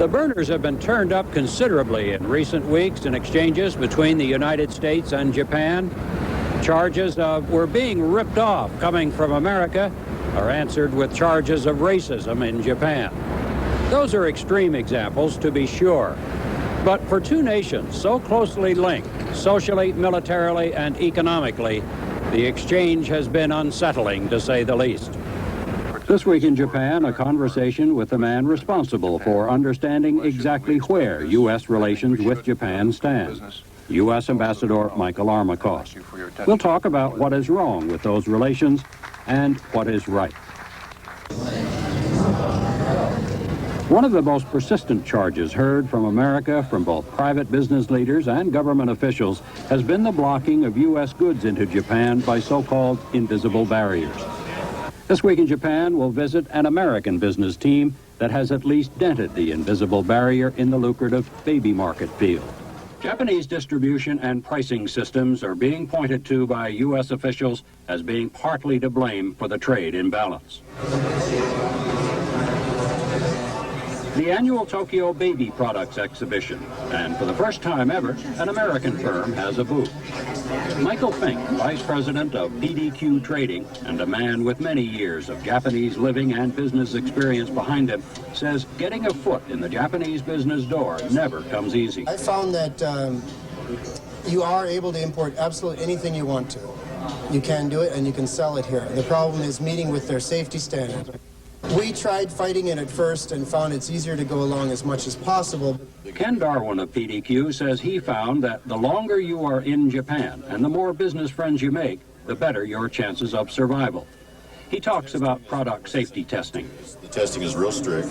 The burners have been turned up considerably in recent weeks in exchanges between the United States and Japan. Charges of we're being ripped off coming from America are answered with charges of racism in Japan. Those are extreme examples, to be sure. But for two nations so closely linked, socially, militarily, and economically, the exchange has been unsettling, to say the least. This week in Japan, a conversation with the man responsible for understanding exactly where U.S. relations with Japan stand, U.S. Ambassador Michael Armacost. We'll talk about what is wrong with those relations and what is right. One of the most persistent charges heard from America from both private business leaders and government officials has been the blocking of U.S. goods into Japan by so-called invisible barriers. This week in Japan, we'll visit an American business team that has at least dented the invisible barrier in the lucrative baby market field. Japanese distribution and pricing systems are being pointed to by U.S. officials as being partly to blame for the trade imbalance. The annual Tokyo Baby Products Exhibition, and for the first time ever, an American firm has a booth. Michael Fink, Vice President of P.D.Q Trading and a man with many years of Japanese living and business experience behind him, says getting a foot in the Japanese business door never comes easy. I found that you are able to import absolutely anything you want to. You can do it and you can sell it here. The problem is meeting with their safety standards. We tried fighting it at first and found it's easier to go along as much as possible. Ken Darwin of PDQ says he found that the longer you are in Japan and the more business friends you make, the better your chances of survival. He talks about product safety testing. The testing is real strict,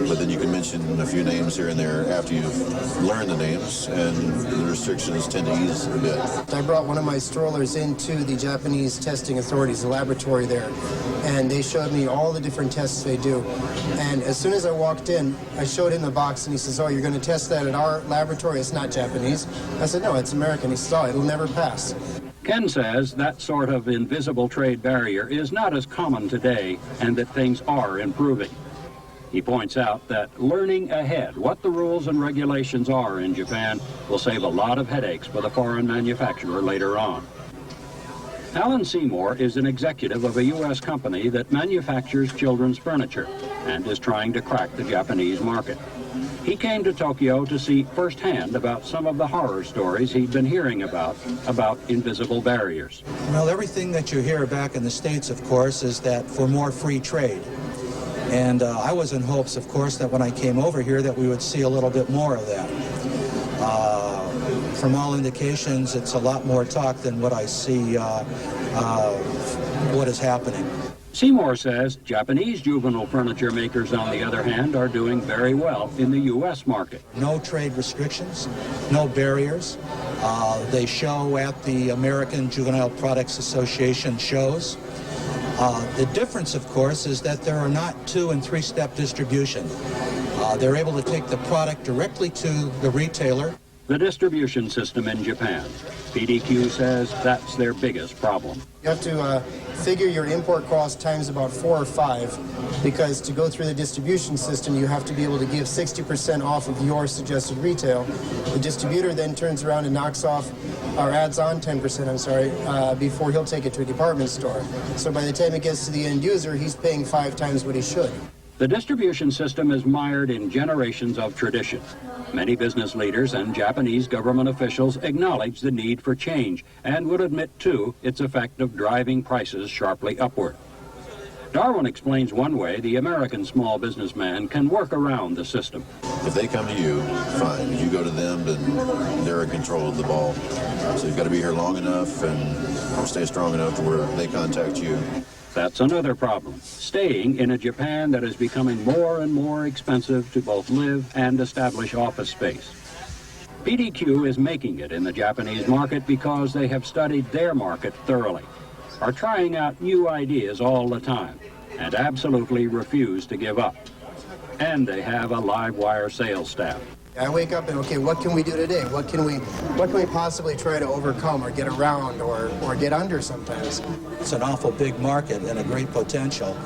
but then you can mention a few names here and there after you've learned the names, and the restrictions tend to ease a bit. I brought one of my strollers into the Japanese testing authorities, the laboratory there, and they showed me all the different tests they do. And as soon as I walked in, I showed him the box, and he says, "Oh, you're going to test that at our laboratory? It's not Japanese." I said, "No, it's American." He said, "Oh, it'll never pass." Ken says that sort of invisible trade barrier is not as common today and that things are improving. He points out that learning ahead what the rules and regulations are in Japan will save a lot of headaches for the foreign manufacturer later on. Alan Seymour is an executive of a U.S. company that manufactures children's furniture and is trying to crack the Japanese market. He came to Tokyo to see firsthand about some of the horror stories he'd been hearing about invisible barriers. Well, everything that you hear back in the States, of course, is that for more free trade. And I was in hopes, of course, that when I came over here that we would see a little bit more of that. From all indications, it's a lot more talk than what I see what is happening. Seymour says Japanese juvenile furniture makers, on the other hand, are doing very well in the U.S. market. No trade restrictions, no barriers. They show at the American Juvenile Products Association shows. The difference, of course, is that there are not 2- and 3-step distribution. They're able to take the product directly to the retailer. The distribution system in Japan. PDQ says that's their biggest problem. You have to figure your import cost times about 4 or 5, because to go through the distribution system, you have to be able to give 60% off of your suggested retail. The distributor then turns around and knocks off, or adds on 10%, before he'll take it to a department store. So by the time it gets to the end user, he's paying 5 times what he should. The distribution system is mired in generations of tradition. Many business leaders and Japanese government officials acknowledge the need for change and would admit, too, its effect of driving prices sharply upward. Darwin explains one way the American small businessman can work around the system. If they come to you, fine. If you go to them, then they're in control of the ball. So you've got to be here long enough and stay strong enough to where they contact you. That's another problem, staying in a Japan that is becoming more and more expensive to both live and establish office space. PDQ is making it in the Japanese market because they have studied their market thoroughly, are trying out new ideas all the time, and absolutely refuse to give up. And they have a live wire sales staff. I wake up and, okay, what can we do today? What can we possibly try to overcome or get around or get under sometimes? It's an awful big market and a great potential.